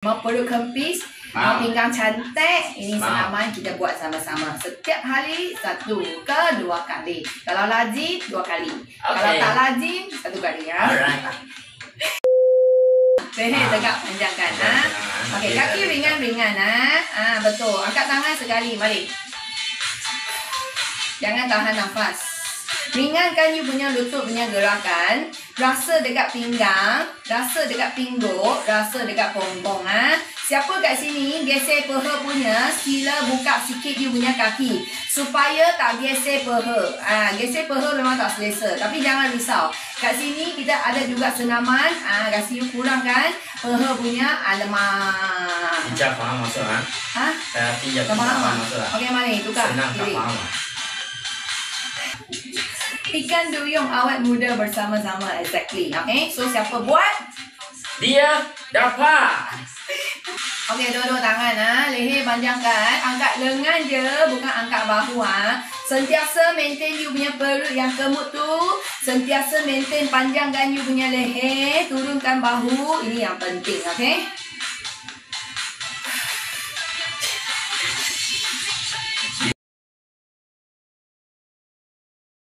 Mau perut kempis, mau pinggang cantik, ini senaman kita buat sama-sama. Setiap hari 1 ke 2 kali. Kalau lazim 2 kali. Kalau tak lazim 1 kali ya. Leher tegak panjangkan. Okey, kaki ringan-ringan betul. Angkat tangan sekali, mari. Jangan tahan nafas. Ringankan you punya lutut punya gerakan. Rasa dekat pinggang, rasa dekat pingguk, rasa dekat pongpong. Siapa kat sini geser peha punya, sila buka sikit you punya kaki supaya tak geser peha. Geser peha memang tak selesa, tapi jangan risau. Kat sini kita ada juga senaman, kasi you kurangkan peha punya lemah. Tidak faham maksud Tidak faham maksud. Okey, mari tukar. Senang tak faham. Ikan duyung awet muda bersama-sama. Exactly. Okay. So siapa buat? Dia dapat. Okay, dua-dua tangan leher panjangkan. Angkat lengan je, bukan angkat bahu Sentiasa maintain you punya perut yang kemut tu. Sentiasa maintain panjangkan you punya leher. Turunkan bahu. Ini yang penting. Okay.